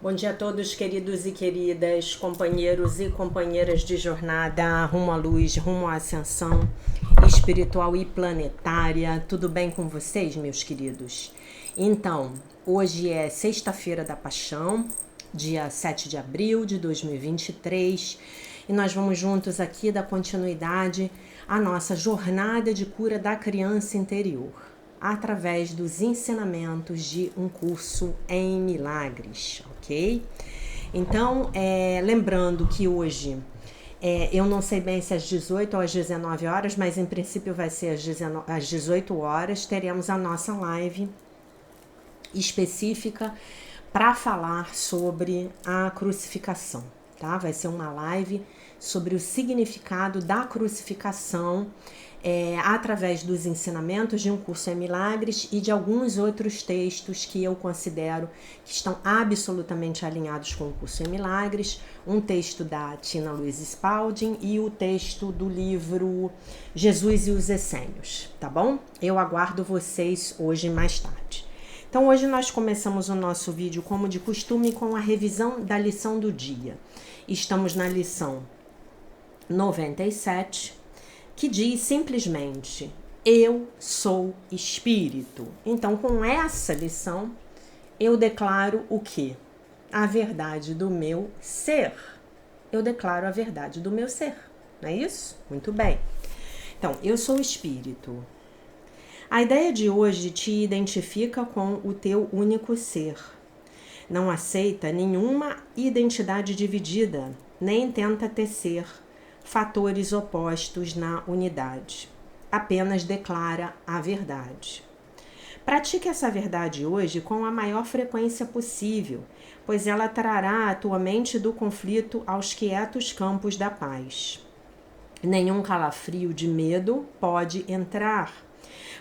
Bom dia a todos, queridos e queridas, companheiros e companheiras de jornada rumo à luz, rumo à ascensão espiritual e planetária. Tudo bem com vocês, meus queridos? Então, hoje é sexta-feira da Paixão, dia 7 de abril de 2023, e nós vamos juntos aqui dar continuidade à nossa jornada de cura da criança interior, através dos ensinamentos de um curso em milagres, ok? Então, lembrando que hoje, eu não sei bem se às 18 ou às 19 horas, mas em princípio vai ser às 18 horas, teremos a nossa live específica para falar sobre a crucificação, tá? Vai ser uma live sobre o significado da crucificação, através dos ensinamentos de um curso em milagres e de alguns outros textos que eu considero que estão absolutamente alinhados com o curso em milagres, um texto da Tina Louise Spalding e o texto do livro Jesus e os Essênios, tá bom? Eu aguardo vocês hoje mais tarde. Então hoje nós começamos o nosso vídeo como de costume com a revisão da lição do dia. Estamos na lição 97, que diz simplesmente, eu sou espírito. Então, com essa lição, eu declaro o quê? A verdade do meu ser. Eu declaro a verdade do meu ser, não é isso? Muito bem. Então, eu sou espírito. A ideia de hoje te identifica com o teu único ser. Não aceita nenhuma identidade dividida, nem tenta tecer fatores opostos na unidade. Apenas declara a verdade. Pratique essa verdade hoje com a maior frequência possível, pois ela trará a tua mente do conflito aos quietos campos da paz. Nenhum calafrio de medo pode entrar,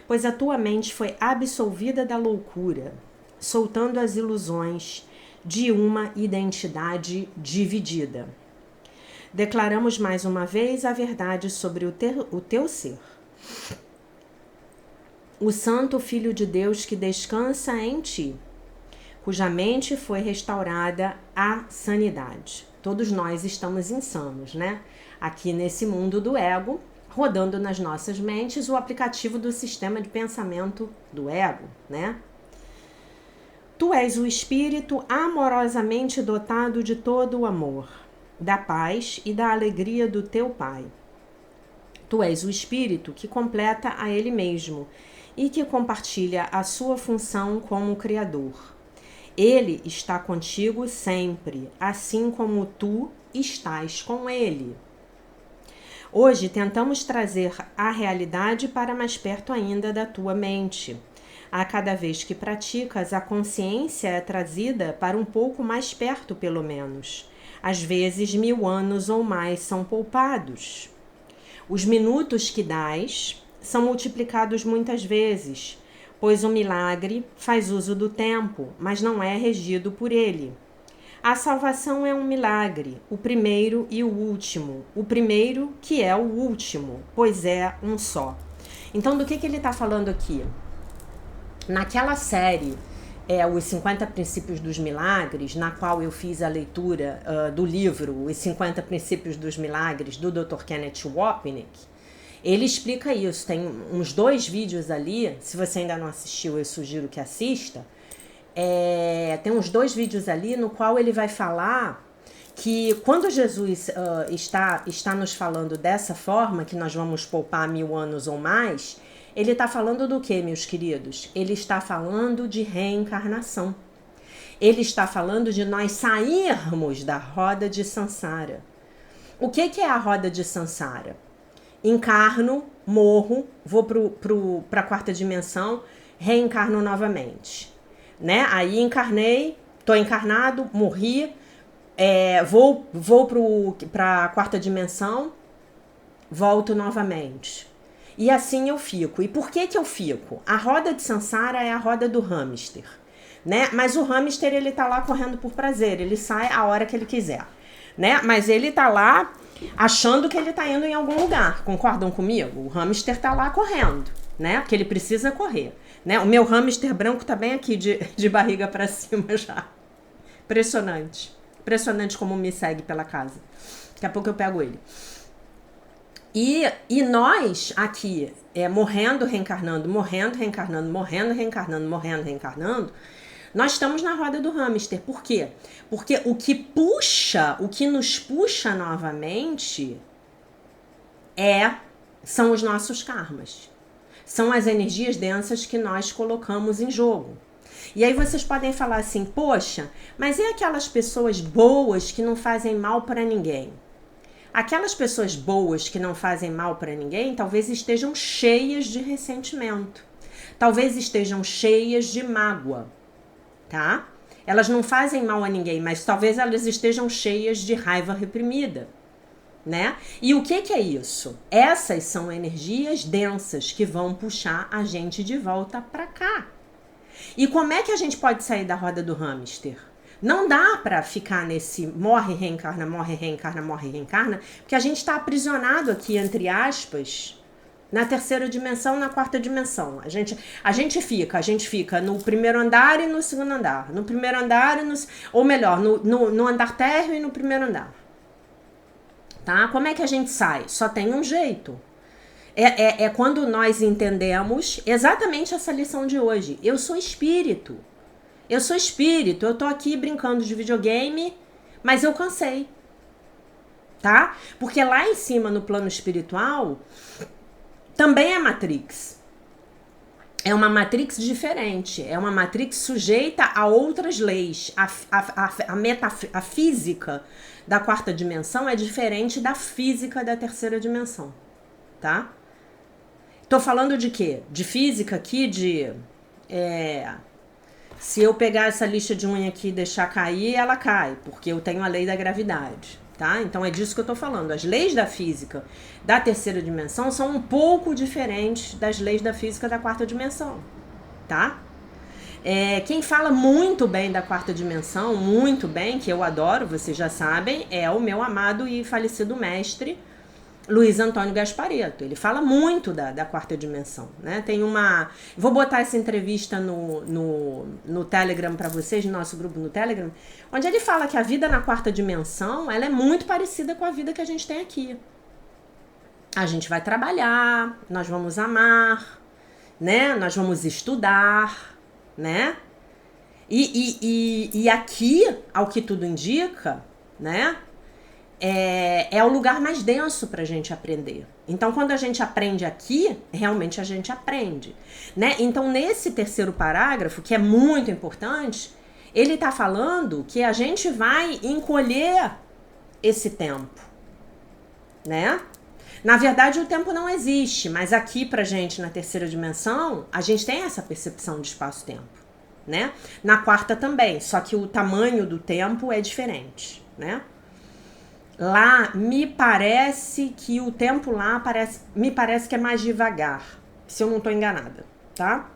pois a tua mente foi absolvida da loucura, soltando as ilusões de uma identidade dividida. Declaramos mais uma vez a verdade sobre o teu ser. O Santo Filho de Deus que descansa em ti, cuja mente foi restaurada à sanidade. Todos nós estamos insanos, né? Aqui nesse mundo do ego, rodando nas nossas mentes o aplicativo do sistema de pensamento do ego, né? Tu és o espírito amorosamente dotado de todo o amor, da paz e da alegria do teu Pai. Tu és o Espírito que completa a Ele mesmo e que compartilha a sua função como Criador. Ele está contigo sempre, assim como tu estás com Ele. Hoje tentamos trazer a realidade para mais perto ainda da tua mente. A cada vez que praticas, a consciência é trazida para um pouco mais perto, pelo menos. Às vezes, 1000 anos ou mais são poupados. Os minutos que dás são multiplicados muitas vezes, pois o milagre faz uso do tempo, mas não é regido por ele. A salvação é um milagre, o primeiro e o último. O primeiro que é o último, pois é um só. Então, do que ele está falando aqui? Naquela série, os 50 Princípios dos Milagres, na qual eu fiz a leitura do livro Os 50 Princípios dos Milagres, do Dr. Kenneth Wapnick, ele explica isso. Tem uns 2 vídeos ali, se você ainda não assistiu, eu sugiro que assista. Tem uns 2 vídeos ali no qual ele vai falar que quando Jesus está nos falando dessa forma, que nós vamos poupar 1000 anos ou mais, ele está falando do que, meus queridos? Ele está falando de reencarnação. Ele está falando de nós sairmos da roda de Sansara. O que é a roda de Sansara? Encarno, morro, vou para a 4ª dimensão, reencarno novamente. Né? Aí encarnei, estou encarnado, morri, vou para a 4ª dimensão, volto novamente. E assim eu fico. E por que eu fico? A roda de Sansara é a roda do hamster, né? Mas o hamster, ele tá lá correndo por prazer, ele sai a hora que ele quiser, né? Mas ele tá lá achando que ele tá indo em algum lugar, concordam comigo? O hamster tá lá correndo, né? Porque ele precisa correr, né? O meu hamster branco tá bem aqui de barriga para cima já. Impressionante. Impressionante como me segue pela casa. Daqui a pouco eu pego ele. E nós aqui, morrendo, reencarnando, morrendo, reencarnando, morrendo, reencarnando, morrendo, reencarnando, nós estamos na roda do hamster. Por quê? Porque o que nos puxa novamente são os nossos karmas. São as energias densas que nós colocamos em jogo. E aí vocês podem falar assim, poxa, mas e aquelas pessoas boas que não fazem mal para ninguém? Aquelas pessoas boas que não fazem mal para ninguém, talvez estejam cheias de ressentimento. Talvez estejam cheias de mágoa, tá? Elas não fazem mal a ninguém, mas talvez elas estejam cheias de raiva reprimida, né? E o que é isso? Essas são energias densas que vão puxar a gente de volta para cá. E como é que a gente pode sair da roda do hamster? Não dá para ficar nesse morre, reencarna, morre, reencarna, morre, reencarna, porque a gente está aprisionado aqui, entre aspas, na terceira dimensão, na quarta dimensão. A gente fica no primeiro andar e no segundo andar. No primeiro andar ou melhor, no andar térreo e no primeiro andar. Tá? Como é que a gente sai? Só tem um jeito. É quando nós entendemos exatamente essa lição de hoje. Eu sou espírito. Eu tô aqui brincando de videogame, mas eu cansei. Tá? Porque lá em cima, no plano espiritual, também é Matrix. É uma Matrix diferente. É uma Matrix sujeita a outras leis. A física da quarta dimensão é diferente da física da terceira dimensão. Tá? Tô falando de quê? De física aqui, se eu pegar essa lixa de unha aqui e deixar cair, ela cai, porque eu tenho a lei da gravidade, tá? Então é disso que eu tô falando. As leis da física da terceira dimensão são um pouco diferentes das leis da física da quarta dimensão, tá? Quem fala muito bem da quarta dimensão, muito bem, que eu adoro, vocês já sabem, é o meu amado e falecido mestre, Luiz Antônio Gasparetto. Ele fala muito da quarta dimensão, né? Vou botar essa entrevista no Telegram para vocês, no nosso grupo no Telegram, onde ele fala que a vida na quarta dimensão, ela é muito parecida com a vida que a gente tem aqui. A gente vai trabalhar, nós vamos amar, né? Nós vamos estudar, né? E aqui, ao que tudo indica, né? É o lugar mais denso pra gente aprender. Então, quando a gente aprende aqui, realmente a gente aprende, né? Então, nesse terceiro parágrafo, que é muito importante, ele tá falando que a gente vai encolher esse tempo, né? Na verdade, o tempo não existe, mas aqui pra gente, na terceira dimensão, a gente tem essa percepção de espaço-tempo, né? Na quarta também, só que o tamanho do tempo é diferente, né? Lá, me parece que o tempo lá me parece que é mais devagar, se eu não estou enganada, tá?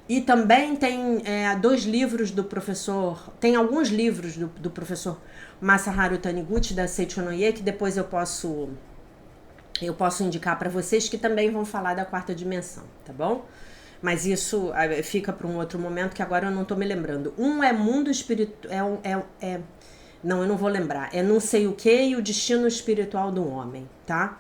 E também tem 2 livros do professor, tem alguns livros do professor Masaharu Taniguchi, da Seichonoye, que depois eu posso indicar para vocês, que também vão falar da quarta dimensão, tá bom? Mas isso fica para um outro momento, que agora eu não estou me lembrando. Um é mundo espiritual, não, eu não vou lembrar. É não sei o que e o destino espiritual do homem, tá?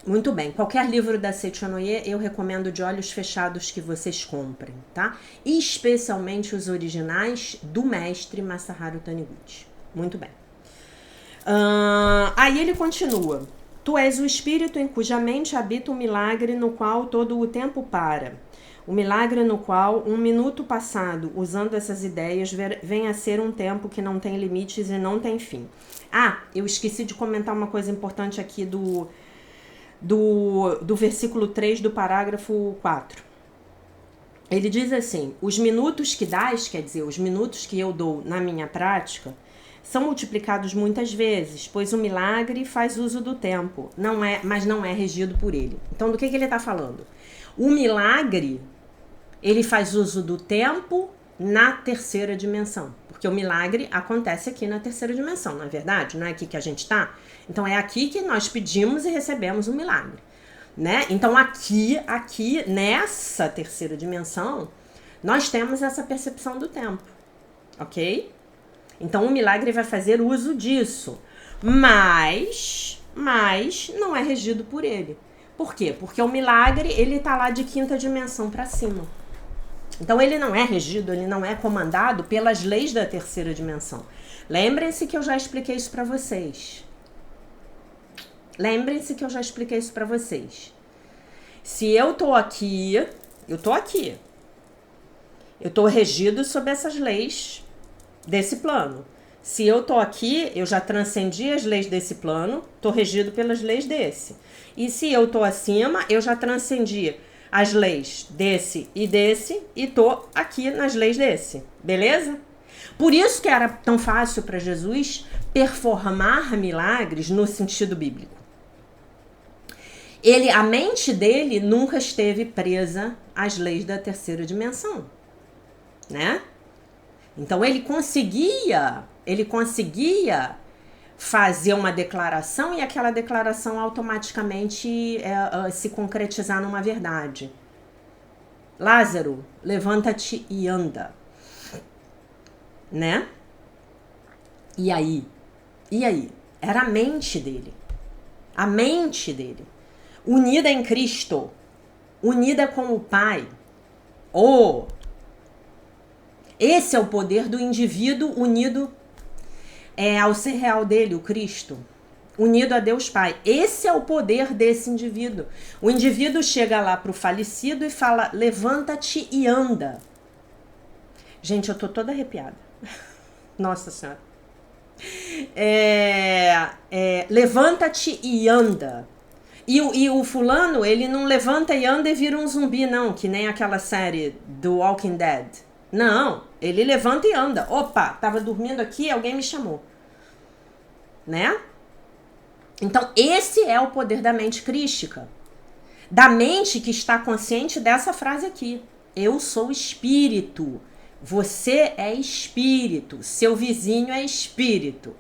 Muito bem. Qualquer livro da Seichonoye eu recomendo de olhos fechados que vocês comprem, tá? E especialmente os originais do mestre Masaharu Taniguchi. Muito bem. Aí ele continua. Tu és o espírito em cuja mente habita o milagre no qual todo o tempo para. O milagre no qual um minuto passado, usando essas ideias, vem a ser um tempo que não tem limites e não tem fim. Eu esqueci de comentar uma coisa importante aqui do versículo 3 do parágrafo 4. Ele diz assim, os minutos que dás, quer dizer, os minutos que eu dou na minha prática, são multiplicados muitas vezes, pois o milagre faz uso do tempo, mas não é regido por ele. Então, do que ele está falando? O milagre, ele faz uso do tempo na terceira dimensão. Porque o milagre acontece aqui na terceira dimensão, não é verdade? Não é aqui que a gente está? Então, é aqui que nós pedimos e recebemos o milagre, né? Então, aqui, nessa terceira dimensão, nós temos essa percepção do tempo, ok? Então o milagre vai fazer uso disso, mas não é regido por ele. Por quê? Porque o milagre, ele tá lá de quinta dimensão para cima. Então ele não é regido, ele não é comandado pelas leis da terceira dimensão. Lembrem-se que eu já expliquei isso para vocês. Se eu tô aqui, eu tô regido sob essas leis desse plano. Se eu tô aqui, eu já transcendi as leis desse plano, tô regido pelas leis desse. E se eu tô acima, eu já transcendi as leis desse e tô aqui nas leis desse. Beleza? Por isso que era tão fácil para Jesus performar milagres no sentido bíblico. A mente dele nunca esteve presa às leis da terceira dimensão, né? Então ele conseguia fazer uma declaração e aquela declaração automaticamente se concretizar numa verdade. Lázaro, levanta-te e anda, né? E aí? Era a mente dele, unida em Cristo, unida com o Pai. Esse é o poder do indivíduo unido ao ser real dele, o Cristo, unido a Deus Pai. Esse é o poder desse indivíduo. O indivíduo chega lá pro falecido e fala, levanta-te e anda. Gente, eu tô toda arrepiada. Nossa Senhora. Levanta-te e anda. E o fulano, ele não levanta e anda e vira um zumbi, não, que nem aquela série do Walking Dead. Não, ele levanta e anda. Opa, tava dormindo aqui, alguém me chamou. Né? Então, esse é o poder da mente crística. Da mente que está consciente dessa frase aqui. Eu sou espírito. Você é espírito. Seu vizinho é espírito.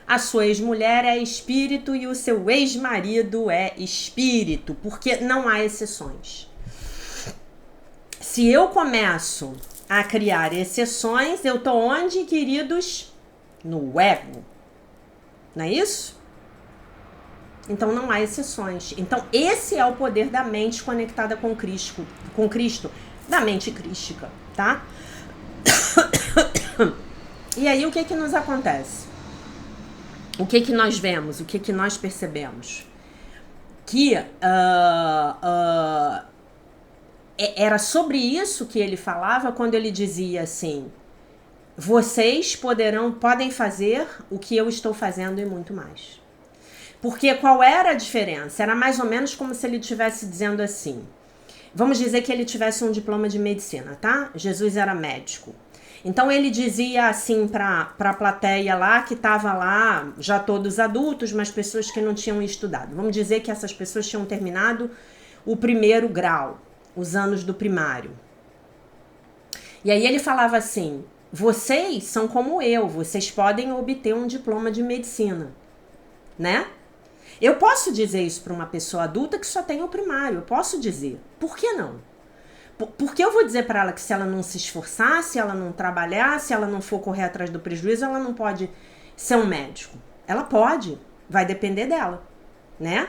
A sua ex-mulher é espírito e o seu ex-marido é espírito, porque não há exceções. Se eu começo a criar exceções, eu tô onde, queridos? No ego. Não é isso? Então não há exceções. Então esse é o poder da mente conectada com Cristo, da mente crística, tá? E aí o que nos acontece? O que nós vemos? O que nós percebemos? Que era sobre isso que ele falava quando ele dizia assim: vocês podem fazer o que eu estou fazendo e muito mais. Porque qual era a diferença? Era mais ou menos como se ele estivesse dizendo assim, vamos dizer que ele tivesse um diploma de medicina, tá? Jesus era médico. Então ele dizia assim para a plateia lá, que estava lá, já todos adultos, mas pessoas que não tinham estudado. Vamos dizer que essas pessoas tinham terminado o primeiro grau, os anos do primário. E aí ele falava assim, vocês são como eu, vocês podem obter um diploma de medicina, né? Eu posso dizer isso para uma pessoa adulta que só tem o primário, eu posso dizer. Por que não? Porque eu vou dizer para ela que se ela não se esforçar, se ela não trabalhar, se ela não for correr atrás do prejuízo, ela não pode ser um médico. Ela pode, vai depender dela, né?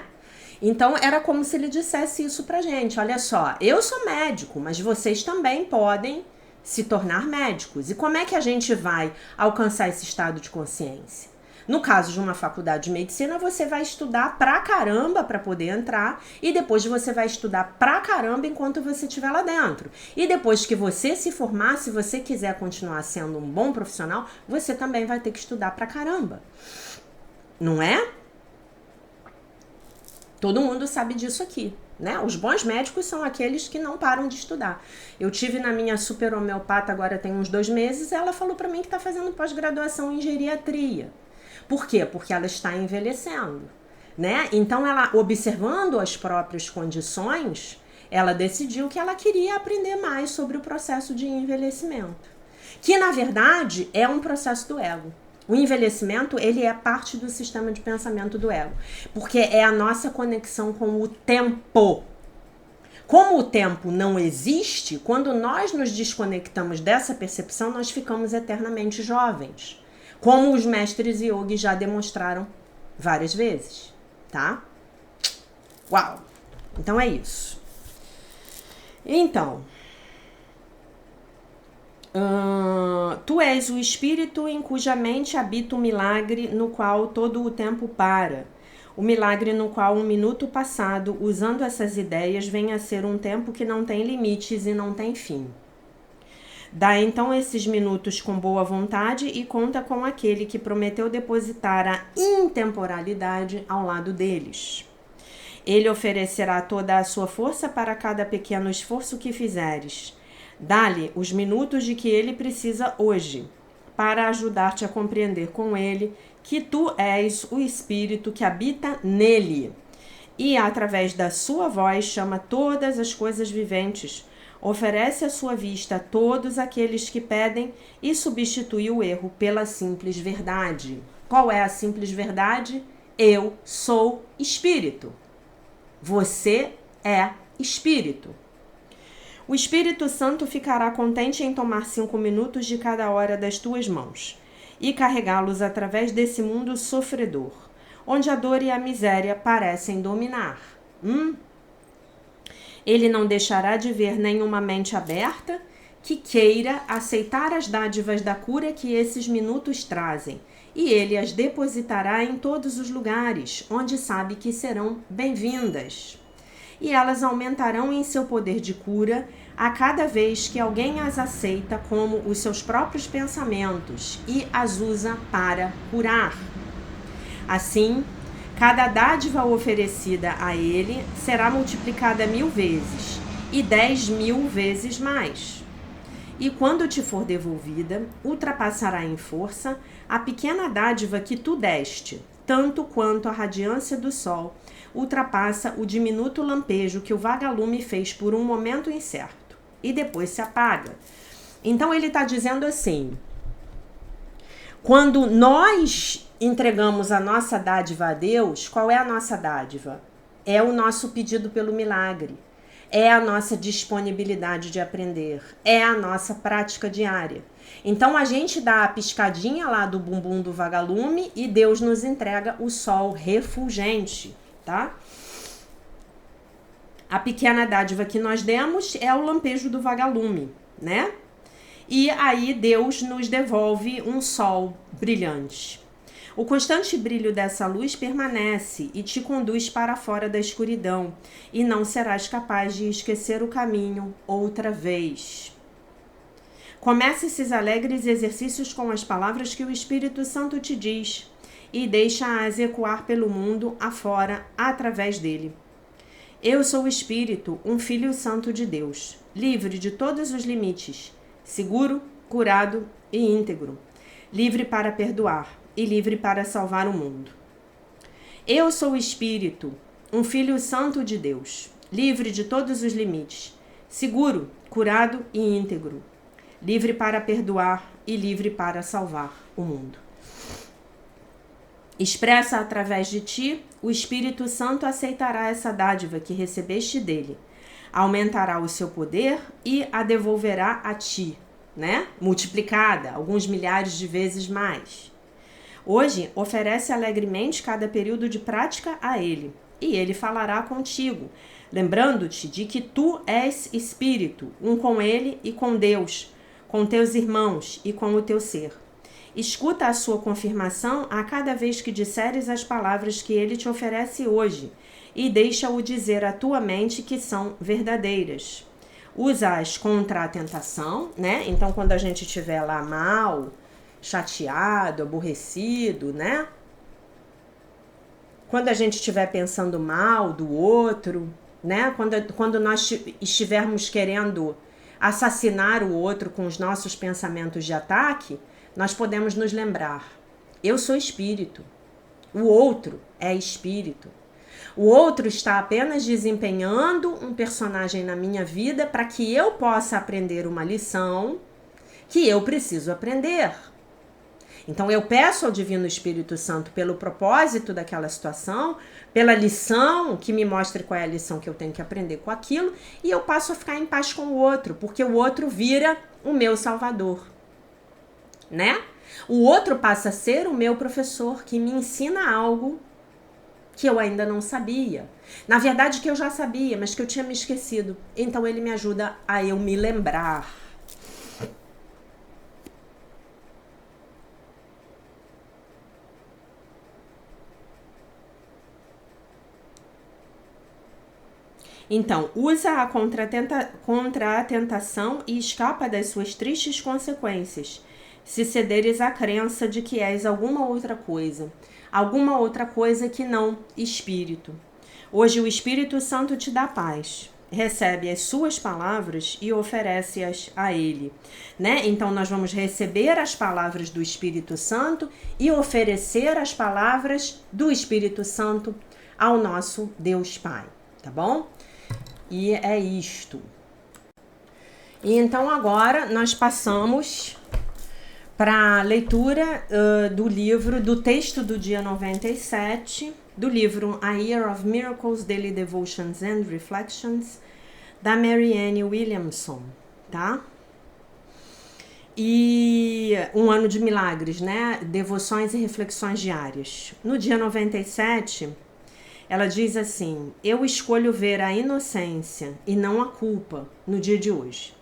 Então era como se ele dissesse isso pra gente. Olha só, eu sou médico, mas vocês também podem se tornar médicos. E como é que a gente vai alcançar esse estado de consciência? No caso de uma faculdade de medicina, você vai estudar pra caramba para poder entrar e depois você vai estudar pra caramba enquanto você estiver lá dentro. E depois que você se formar, se você quiser continuar sendo um bom profissional, você também vai ter que estudar pra caramba. Não é? Todo mundo sabe disso aqui, né? Os bons médicos são aqueles que não param de estudar. Eu tive na minha super homeopata agora tem uns 2 meses, ela falou pra mim que tá fazendo pós-graduação em geriatria. Por quê? Porque ela está envelhecendo, né? Então, ela, observando as próprias condições, ela decidiu que ela queria aprender mais sobre o processo de envelhecimento. Que, na verdade, é um processo do ego. O envelhecimento, ele é parte do sistema de pensamento do ego. Porque é a nossa conexão com o tempo. Como o tempo não existe, quando nós nos desconectamos dessa percepção, nós ficamos eternamente jovens. como os mestres yogi já demonstraram várias vezes, tá? Uau! Então é isso. Então, tu és o espírito em cuja mente habita o milagre no qual todo o tempo para. O milagre no qual um minuto passado, usando essas ideias, vem a ser um tempo que não tem limites e não tem fim. Dá então esses minutos com boa vontade e conta com aquele que prometeu depositar a intemporalidade ao lado deles. Ele oferecerá toda a sua força para cada pequeno esforço que fizeres. Dá-lhe os minutos de que ele precisa hoje, para ajudar-te a compreender com ele que tu és o Espírito que habita nele. E, através da sua voz, chama todas as coisas viventes, oferece a sua vista a todos aqueles que pedem e substitui o erro pela simples verdade. Qual é a simples verdade? Eu sou Espírito. Você é Espírito. O Espírito Santo ficará contente em tomar 5 minutos de cada hora das tuas mãos e carregá-los através desse mundo sofredor, onde a dor e a miséria parecem dominar. Ele não deixará de ver nenhuma mente aberta que queira aceitar as dádivas da cura que esses minutos trazem, e ele as depositará em todos os lugares onde sabe que serão bem-vindas. E elas aumentarão em seu poder de cura a cada vez que alguém as aceita como os seus próprios pensamentos e as usa para curar. Assim, cada dádiva oferecida a ele será multiplicada 1000 vezes e 10.000 vezes mais. E quando te for devolvida, ultrapassará em força a pequena dádiva que tu deste, tanto quanto a radiância do sol ultrapassa o diminuto lampejo que o vagalume fez por um momento incerto e depois se apaga. Então ele está dizendo assim: quando nós entregamos a nossa dádiva a Deus, qual é a nossa dádiva? É o nosso pedido pelo milagre, é a nossa disponibilidade de aprender, é a nossa prática diária. Então a gente dá a piscadinha lá do bumbum do vagalume e Deus nos entrega o sol refulgente, tá? A pequena dádiva que nós demos é o lampejo do vagalume, né? E aí Deus nos devolve um sol brilhante. O constante brilho dessa luz permanece e te conduz para fora da escuridão, e não serás capaz de esquecer o caminho outra vez. Comece esses alegres exercícios com as palavras que o Espírito Santo te diz e deixa-as ecoar pelo mundo afora através dele. Eu sou o Espírito, um Filho Santo de Deus, livre de todos os limites, seguro, curado e íntegro, livre para perdoar e livre para salvar o mundo. Eu sou o Espírito, um Filho Santo de Deus, livre de todos os limites, seguro, curado e íntegro, livre para perdoar e livre para salvar o mundo. Expressa através de ti, o Espírito Santo aceitará essa dádiva que recebeste dele, aumentará o seu poder e a devolverá a ti, né? Multiplicada, alguns milhares de vezes mais. Hoje, oferece alegremente cada período de prática a ele, e ele falará contigo, lembrando-te de que tu és Espírito, um com ele e com Deus, com teus irmãos e com o teu ser. Escuta a sua confirmação a cada vez que disseres as palavras que ele te oferece hoje e deixa-o dizer à tua mente que são verdadeiras. Usa-as contra a tentação, né? Então, quando a gente estiver lá mal, chateado, aborrecido, né? Quando a gente estiver pensando mal do outro, né? Quando nós estivermos querendo assassinar o outro com os nossos pensamentos de ataque, nós podemos nos lembrar: eu sou espírito, o outro é espírito. O outro está apenas desempenhando um personagem na minha vida para que eu possa aprender uma lição que eu preciso aprender. Então eu peço ao Divino Espírito Santo pelo propósito daquela situação, pela lição, que me mostre qual é a lição que eu tenho que aprender com aquilo, e eu passo a ficar em paz com o outro, porque o outro vira o meu salvador, né? O outro passa a ser o meu professor que me ensina algo que eu ainda não sabia. Na verdade, que eu já sabia, mas que eu tinha me esquecido. Então ele me ajuda a eu me lembrar. Então, usa-a contra a tentação e escapa das suas tristes consequências, se cederes à crença de que és alguma outra coisa que não espírito. Hoje o Espírito Santo te dá paz. Recebe as suas palavras e oferece-as a ele, né? Então nós vamos receber as palavras do Espírito Santo e oferecer as palavras do Espírito Santo ao nosso Deus Pai, tá bom? E é isto. E então agora nós passamos para a leitura do livro, do texto do dia 97, do livro A Year of Miracles, Daily Devotions and Reflections, da Marianne Williamson, tá? E um ano de milagres, né? Devoções e reflexões diárias. No dia 97, ela diz assim: eu escolho ver a inocência e não a culpa no dia de hoje.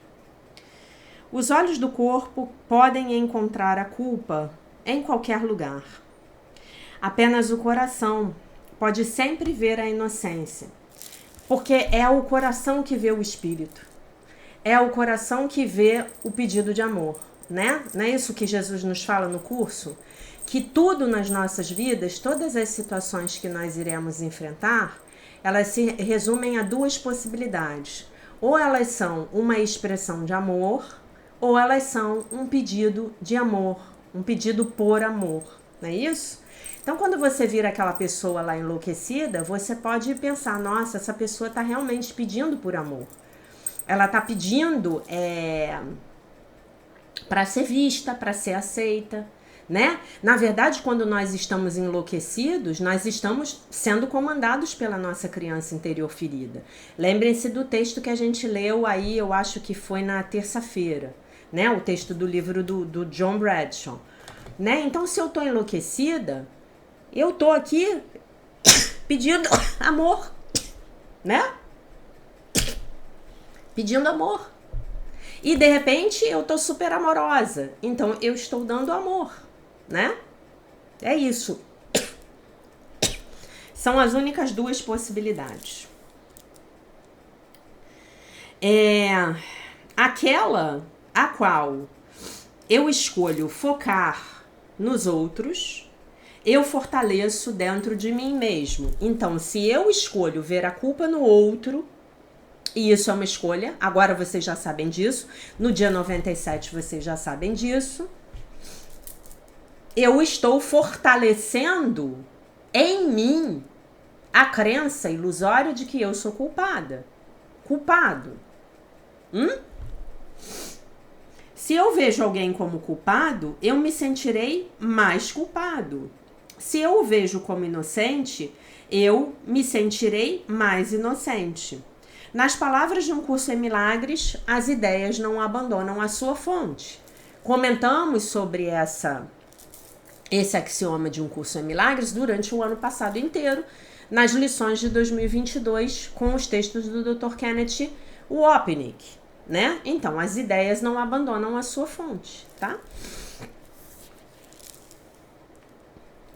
Os olhos do corpo podem encontrar a culpa em qualquer lugar. Apenas o coração pode sempre ver a inocência, porque é o coração que vê o espírito. É o coração que vê o pedido de amor, né? Não é isso que Jesus nos fala no curso? Que tudo nas nossas vidas, todas as situações que nós iremos enfrentar, elas se resumem a duas possibilidades. Ou elas são uma expressão de amor, ou elas são um pedido de amor, um pedido por amor, não é isso? Então, quando você vira aquela pessoa lá enlouquecida, você pode pensar, nossa, essa pessoa está realmente pedindo por amor. Ela está pedindo para ser vista, para ser aceita, né? Na verdade, quando nós estamos enlouquecidos, nós estamos sendo comandados pela nossa criança interior ferida. Lembrem-se do texto que a gente leu aí, eu acho que foi na terça-feira, né? O texto do livro do John Bradshaw, né? Então, se eu tô enlouquecida, eu tô aqui pedindo amor, né? Pedindo amor. E de repente eu tô super amorosa. Então eu estou dando amor, né? É isso. São as únicas duas possibilidades. Aquela a qual eu escolho focar nos outros, eu fortaleço dentro de mim mesmo. Então, se eu escolho ver a culpa no outro, e isso é uma escolha, agora vocês já sabem disso, no dia 97 vocês já sabem disso, eu estou fortalecendo em mim a crença ilusória de que eu sou culpada, culpado. Se eu vejo alguém como culpado, eu me sentirei mais culpado. Se eu o vejo como inocente, eu me sentirei mais inocente. Nas palavras de Um Curso em Milagres, as ideias não abandonam a sua fonte. Comentamos sobre esse axioma de Um Curso em Milagres durante o ano passado inteiro, nas lições de 2022, com os textos do Dr. Kenneth Wapnick, né? Então, as ideias não abandonam a sua fonte, tá?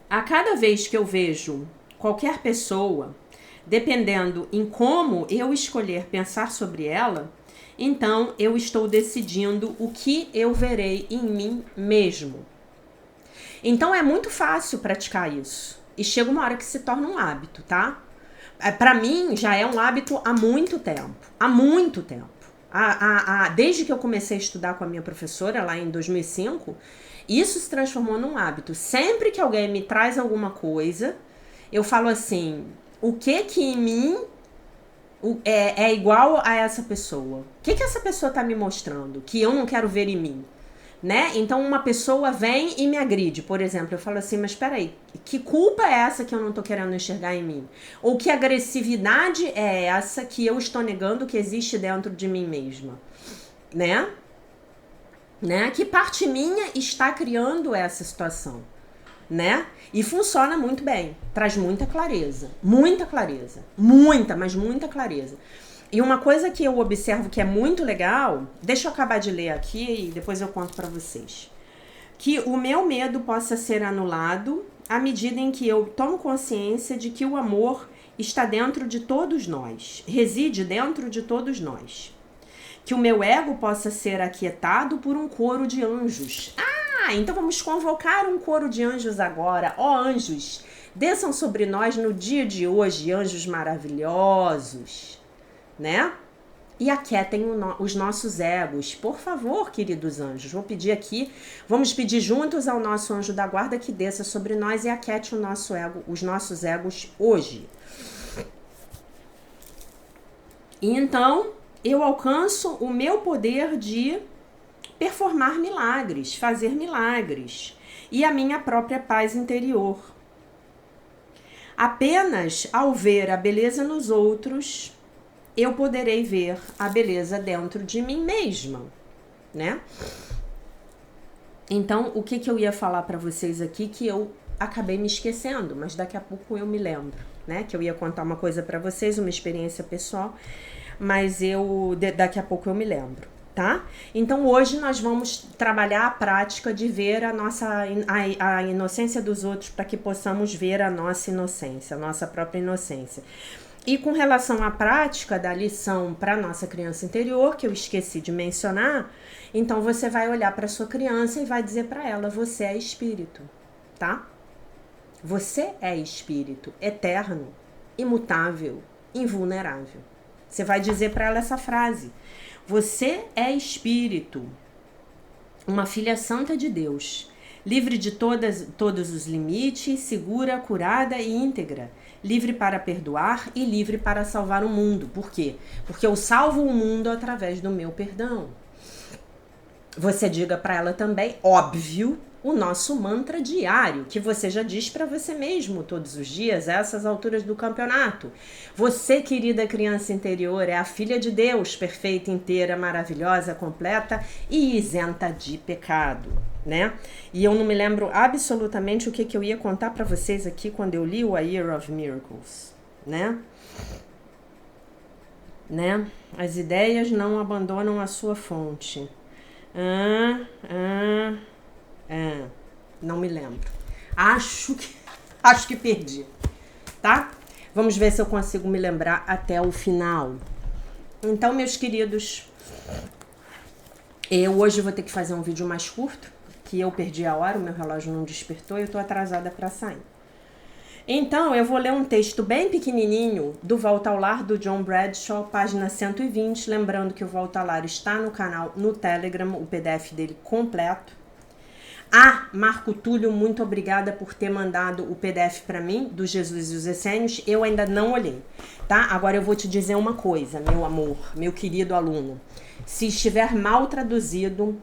A cada vez que eu vejo qualquer pessoa, dependendo em como eu escolher pensar sobre ela, então eu estou decidindo o que eu verei em mim mesmo. Então é muito fácil praticar isso. E chega uma hora que se torna um hábito, tá? Para mim já é um hábito há muito tempo. Há muito tempo. Desde que eu comecei a estudar com a minha professora lá em 2005, isso se transformou num hábito. Sempre que alguém me traz alguma coisa, eu falo assim: o que em mim é igual a essa pessoa? O que essa pessoa tá me mostrando que eu não quero ver em mim? Né? Então uma pessoa vem e me agride, por exemplo, eu falo assim, mas peraí, que culpa é essa que eu não tô querendo enxergar em mim? Ou que agressividade é essa que eu estou negando que existe dentro de mim mesma? Né? né? Que parte minha está criando essa situação, né? E funciona muito bem, traz muita clareza, mas muita clareza. E uma coisa que eu observo que é muito legal, deixa eu acabar de ler aqui e depois eu conto para vocês. Que o meu medo possa ser anulado à medida em que eu tomo consciência de que o amor está dentro de todos nós, reside dentro de todos nós. Que o meu ego possa ser aquietado por um coro de anjos. Então vamos convocar um coro de anjos agora. Ó anjos, desçam sobre nós no dia de hoje, anjos maravilhosos, né? E aquietem os nossos egos. Por favor, queridos anjos, vou pedir aqui, vamos pedir juntos ao nosso anjo da guarda que desça sobre nós e aquiete o nosso ego, os nossos egos hoje. E então, eu alcanço o meu poder de performar milagres, fazer milagres e a minha própria paz interior. Apenas ao ver a beleza nos outros, eu poderei ver a beleza dentro de mim mesma, né? Então, o que eu ia falar para vocês aqui que eu acabei me esquecendo, mas daqui a pouco eu me lembro, né? Que eu ia contar uma coisa para vocês, uma experiência pessoal, mas daqui a pouco eu me lembro, tá? Então, hoje nós vamos trabalhar a prática de ver a inocência dos outros para que possamos ver a nossa inocência, a nossa própria inocência. E com relação à prática da lição para nossa criança interior, que eu esqueci de mencionar, então você vai olhar para sua criança e vai dizer para ela: você é espírito, tá? Você é espírito, eterno, imutável, invulnerável. Você vai dizer para ela essa frase: você é espírito, uma filha santa de Deus, livre de todos os limites, segura, curada e íntegra. Livre para perdoar e livre para salvar o mundo. Por quê? Porque eu salvo o mundo através do meu perdão. Você diga para ela também, óbvio, o nosso mantra diário, que você já diz para você mesmo todos os dias, a essas alturas do campeonato. Você, querida criança interior, é a filha de Deus, perfeita, inteira, maravilhosa, completa e isenta de pecado, né? E eu não me lembro absolutamente o que eu ia contar para vocês aqui quando eu li o A Year of Miracles, né? As ideias não abandonam a sua fonte. Não me lembro. Acho que perdi, tá? Vamos ver se eu consigo me lembrar até o final. Então, meus queridos, eu hoje vou ter que fazer um vídeo mais curto, que eu perdi a hora, o meu relógio não despertou e eu tô atrasada para sair. Então, eu vou ler um texto bem pequenininho do Volta ao Lar, do John Bradshaw, página 120. Lembrando que o Volta ao Lar está no canal, no Telegram, o PDF dele completo. Marco Túlio, muito obrigada por ter mandado o PDF para mim, do Jesus e os Essênios. Eu ainda não olhei, tá? Agora eu vou te dizer uma coisa, meu amor, meu querido aluno. Se estiver mal traduzido,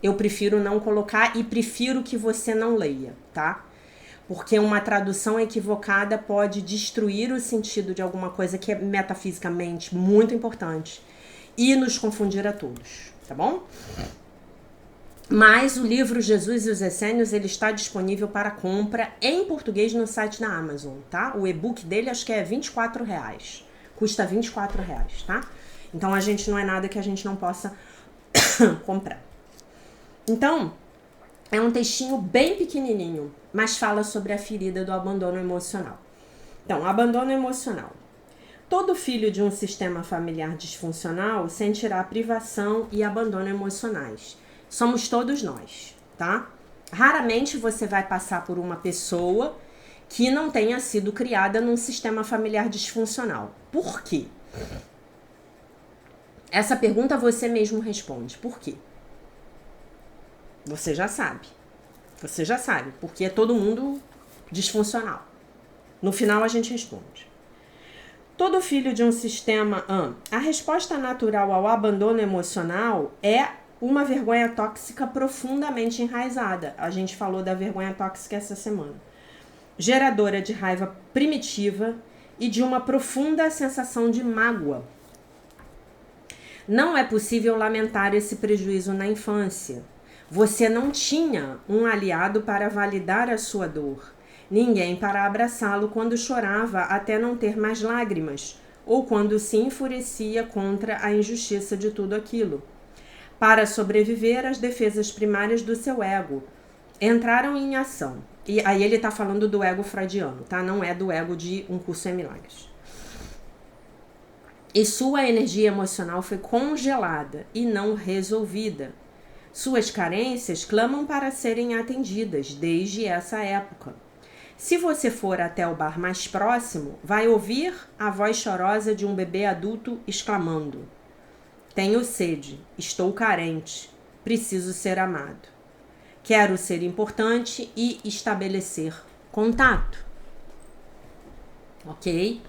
eu prefiro não colocar e prefiro que você não leia, tá? Porque uma tradução equivocada pode destruir o sentido de alguma coisa que é metafisicamente muito importante e nos confundir a todos, tá bom? Mas o livro Jesus e os Essênios, ele está disponível para compra em português no site da Amazon, tá? O e-book dele acho que é R$24. Custa R$24, tá? Então a gente não é nada que a gente não possa comprar. Então, é um textinho bem pequenininho, mas fala sobre a ferida do abandono emocional. Então, abandono emocional. Todo filho de um sistema familiar disfuncional sentirá privação e abandono emocionais. Somos todos nós, tá? Raramente você vai passar por uma pessoa que não tenha sido criada num sistema familiar disfuncional. Por quê? Essa pergunta você mesmo responde. Por quê? Você já sabe. Você já sabe, porque é todo mundo disfuncional. No final a gente responde. Todo filho de um sistema... A resposta natural ao abandono emocional é uma vergonha tóxica profundamente enraizada. A gente falou da vergonha tóxica essa semana. Geradora de raiva primitiva e de uma profunda sensação de mágoa. Não é possível lamentar esse prejuízo na infância. Você não tinha um aliado para validar a sua dor, ninguém para abraçá-lo quando chorava até não ter mais lágrimas, ou quando se enfurecia contra a injustiça de tudo aquilo. Para sobreviver, as defesas primárias do seu ego entraram em ação. E aí ele está falando do ego freudiano, tá? Não é do ego de Um Curso em Milagres. E sua energia emocional foi congelada e não resolvida. Suas carências clamam para serem atendidas desde essa época. Se você for até o bar mais próximo, vai ouvir a voz chorosa de um bebê adulto exclamando: tenho sede, estou carente, preciso ser amado. Quero ser importante e estabelecer contato. Ok?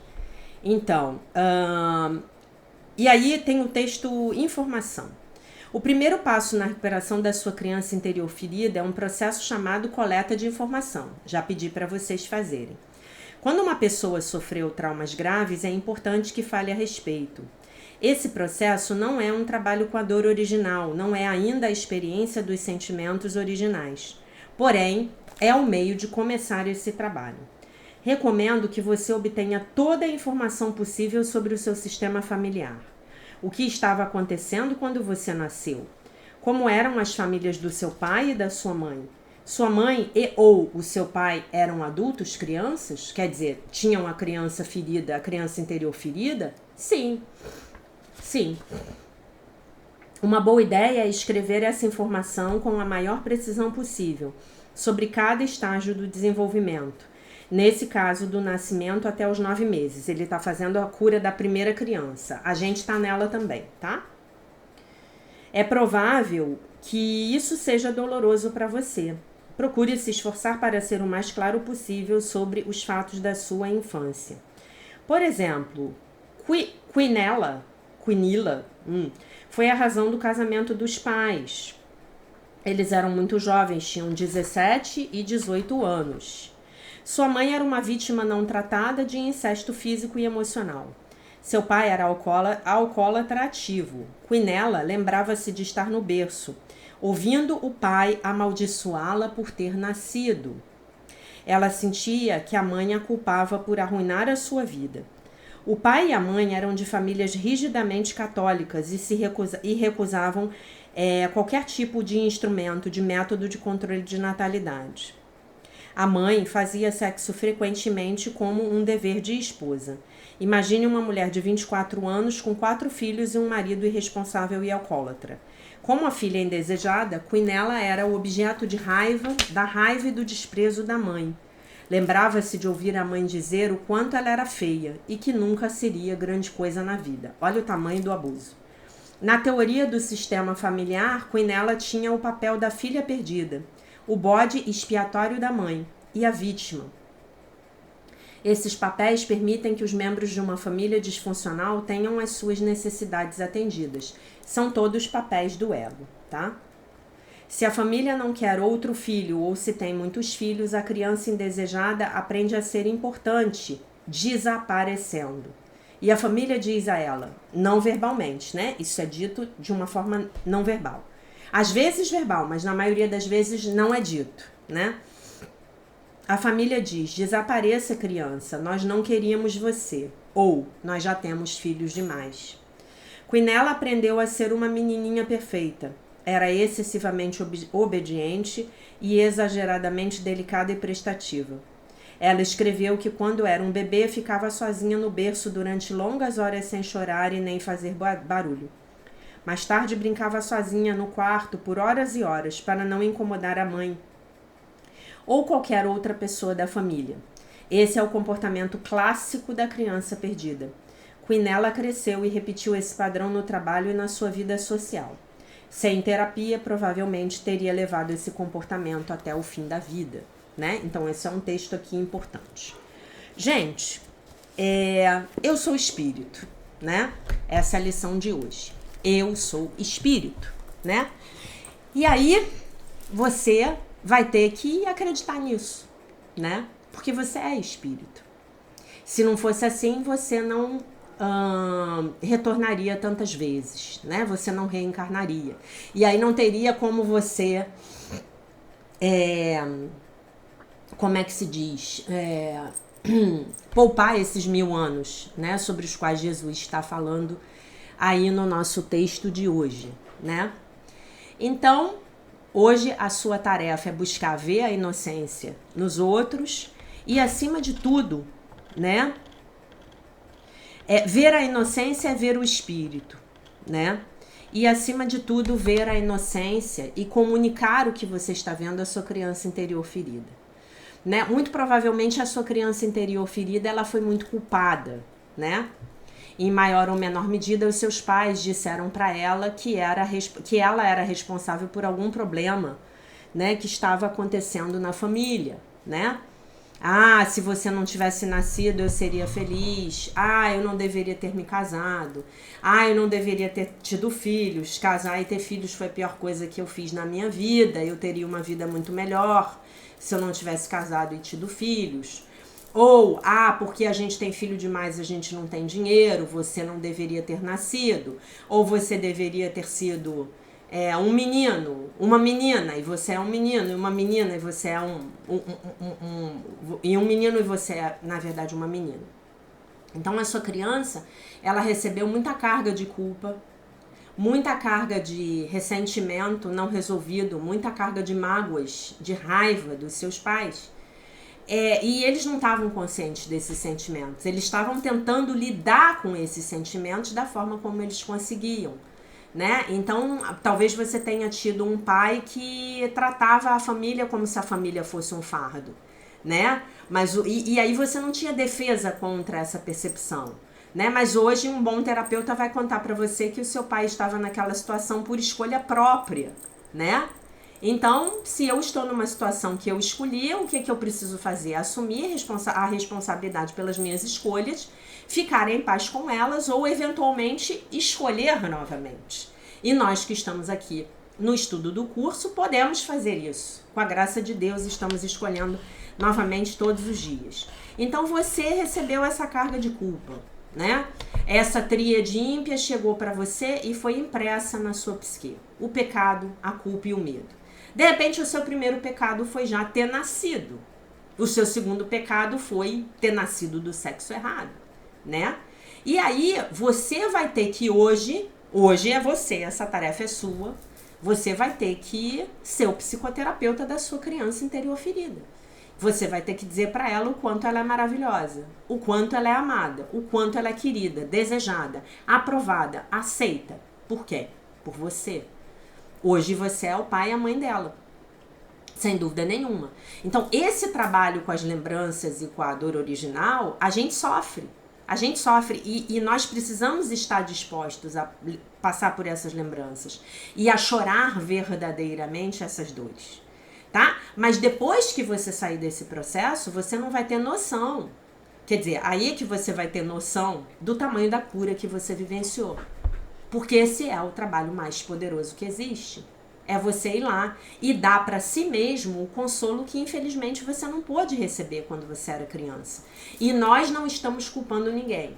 Então, e aí tem o texto informação. O primeiro passo na recuperação da sua criança interior ferida é um processo chamado coleta de informação. Já pedi para vocês fazerem. Quando uma pessoa sofreu traumas graves, é importante que fale a respeito. Esse processo não é um trabalho com a dor original, não é ainda a experiência dos sentimentos originais. Porém, é o meio de começar esse trabalho. Recomendo que você obtenha toda a informação possível sobre o seu sistema familiar. O que estava acontecendo quando você nasceu? Como eram as famílias do seu pai e da sua mãe? Sua mãe e ou o seu pai eram adultos, crianças? Quer dizer, tinham a criança ferida, a criança interior ferida? Sim. Sim. Uma boa ideia é escrever essa informação com a maior precisão possível, sobre cada estágio do desenvolvimento. Nesse caso, do nascimento até os 9 meses. Ele está fazendo a cura da primeira criança. A gente está nela também, tá? É provável que isso seja doloroso para você. Procure se esforçar para ser o mais claro possível sobre os fatos da sua infância. Por exemplo, Quinila foi a razão do casamento dos pais. Eles eram muito jovens, tinham 17 e 18 anos. Sua mãe era uma vítima não tratada de incesto físico e emocional. Seu pai era alcoólatra ativo. Quinella lembrava-se de estar no berço, ouvindo o pai amaldiçoá-la por ter nascido. Ela sentia que a mãe a culpava por arruinar a sua vida. O pai e a mãe eram de famílias rigidamente católicas e recusavam qualquer tipo de instrumento, de método de controle de natalidade. A mãe fazia sexo frequentemente como um dever de esposa. Imagine uma mulher de 24 anos com 4 filhos e um marido irresponsável e alcoólatra. Como a filha indesejada, Quinella era o objeto da raiva e do desprezo da mãe. Lembrava-se de ouvir a mãe dizer o quanto ela era feia e que nunca seria grande coisa na vida. Olha o tamanho do abuso. Na teoria do sistema familiar, Quinella tinha o papel da filha perdida, o bode expiatório da mãe e a vítima. Esses papéis permitem que os membros de uma família disfuncional tenham as suas necessidades atendidas. São todos papéis do ego, tá? Se a família não quer outro filho ou se tem muitos filhos, a criança indesejada aprende a ser importante, desaparecendo. E a família diz a ela, não verbalmente, né? Isso é dito de uma forma não verbal. Às vezes verbal, mas na maioria das vezes não é dito, né? A família diz, desapareça criança, nós não queríamos você. Ou, nós já temos filhos demais. Quinella aprendeu a ser uma menininha perfeita. Era excessivamente obediente e exageradamente delicada e prestativa. Ela escreveu que quando era um bebê ficava sozinha no berço durante longas horas sem chorar e nem fazer barulho. Mais tarde brincava sozinha no quarto por horas e horas para não incomodar a mãe ou qualquer outra pessoa da família. Esse é o comportamento clássico da criança perdida. Quinella cresceu e repetiu esse padrão no trabalho e na sua vida social. Sem terapia, provavelmente teria levado esse comportamento até o fim da vida, né? Então, esse é um texto aqui importante. Gente, eu sou espírito, né? Essa é a lição de hoje. Eu sou espírito, né? E aí, você vai ter que acreditar nisso, né? Porque você é espírito. Se não fosse assim, você não retornaria tantas vezes, né? Você não reencarnaria. E aí não teria como você, como é que se diz? Poupar esses 1000 anos, né? Sobre os quais Jesus está falando aí no nosso texto de hoje, né? Então, hoje a sua tarefa é buscar ver a inocência nos outros e, acima de tudo, né? Ver a inocência é ver o espírito, né? E, acima de tudo, ver a inocência e comunicar o que você está vendo à sua criança interior ferida, né? Muito provavelmente a sua criança interior ferida, ela foi muito culpada, né? Em maior ou menor medida, os seus pais disseram para ela que ela era responsável por algum problema, né, que estava acontecendo na família, né? Ah, se você não tivesse nascido, eu seria feliz. Ah, eu não deveria ter me casado. Ah, eu não deveria ter tido filhos. Casar e ter filhos foi a pior coisa que eu fiz na minha vida. Eu teria uma vida muito melhor se eu não tivesse casado e tido filhos. Ou, porque a gente tem filho demais, a gente não tem dinheiro, você não deveria ter nascido. Ou você deveria ter sido um menino, uma menina, e você é um menino, e uma menina, e você é e um menino, e você é, na verdade, uma menina. Então, a sua criança, ela recebeu muita carga de culpa, muita carga de ressentimento não resolvido, muita carga de mágoas, de raiva dos seus pais. E eles não estavam conscientes desses sentimentos. Eles estavam tentando lidar com esses sentimentos da forma como eles conseguiam, né? Então, talvez você tenha tido um pai que tratava a família como se a família fosse um fardo, né? E aí você não tinha defesa contra essa percepção, né? Mas hoje um bom terapeuta vai contar para você que o seu pai estava naquela situação por escolha própria, né? Então, se eu estou numa situação que eu escolhi, o que eu preciso fazer? Assumir a responsabilidade pelas minhas escolhas, ficar em paz com elas ou, eventualmente, escolher novamente. E nós que estamos aqui no estudo do curso, podemos fazer isso. Com a graça de Deus, estamos escolhendo novamente todos os dias. Então, você recebeu essa carga de culpa, né? Essa tríade ímpia chegou para você e foi impressa na sua psique. O pecado, a culpa e o medo. De repente, o seu primeiro pecado foi já ter nascido. O seu segundo pecado foi ter nascido do sexo errado, né? E aí, você vai ter que hoje é você, essa tarefa é sua, você vai ter que ser o psicoterapeuta da sua criança interior ferida. Você vai ter que dizer para ela o quanto ela é maravilhosa, o quanto ela é amada, o quanto ela é querida, desejada, aprovada, aceita. Por quê? Por você. Hoje você é o pai e a mãe dela, sem dúvida nenhuma. Então, esse trabalho com as lembranças e com a dor original, a gente sofre. A gente sofre e nós precisamos estar dispostos a passar por essas lembranças e a chorar verdadeiramente essas dores, tá? Mas depois que você sair desse processo, você não vai ter noção. Quer dizer, aí é que você vai ter noção do tamanho da cura que você vivenciou. Porque esse é o trabalho mais poderoso que existe. É você ir lá e dar para si mesmo o consolo que infelizmente você não pôde receber quando você era criança. E nós não estamos culpando ninguém.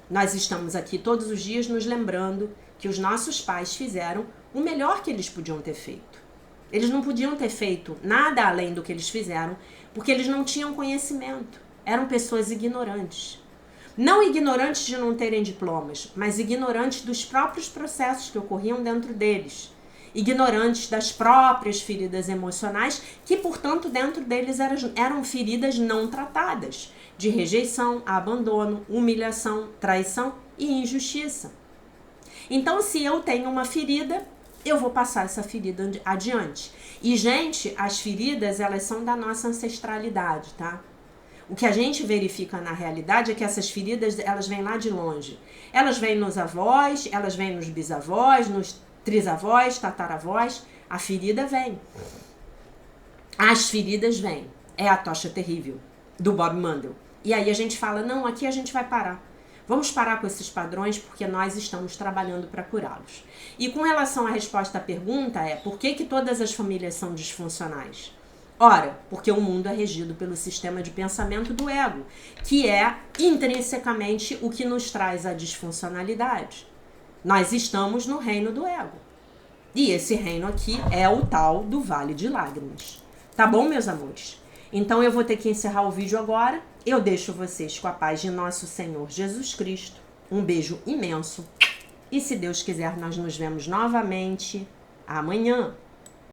Nós estamos aqui todos os dias nos lembrando que os nossos pais fizeram o melhor que eles podiam ter feito. Eles não podiam ter feito nada além do que eles fizeram, porque eles não tinham conhecimento. Eram pessoas ignorantes. Não ignorantes de não terem diplomas, mas ignorantes dos próprios processos que ocorriam dentro deles. Ignorantes das próprias feridas emocionais, que, portanto, dentro deles eram feridas não tratadas, de rejeição, abandono, humilhação, traição e injustiça. Então, se eu tenho uma ferida, eu vou passar essa ferida adiante. E, gente, as feridas, elas são da nossa ancestralidade, tá? O que a gente verifica na realidade é que essas feridas, elas vêm lá de longe. Elas vêm nos avós, elas vêm nos bisavós, nos trisavós, tataravós. A ferida vem. As feridas vêm. É a tocha terrível do Bob Mandel. E aí a gente fala, não, aqui a gente vai parar. Vamos parar com esses padrões porque nós estamos trabalhando para curá-los. E com relação à resposta à pergunta por que todas as famílias são disfuncionais? Ora, porque o mundo é regido pelo sistema de pensamento do ego, que é intrinsecamente o que nos traz a disfuncionalidade. Nós estamos no reino do ego. E esse reino aqui é o tal do Vale de Lágrimas. Tá bom, meus amores? Então eu vou ter que encerrar o vídeo agora. Eu deixo vocês com a paz de nosso Senhor Jesus Cristo. Um beijo imenso. E se Deus quiser, nós nos vemos novamente amanhã.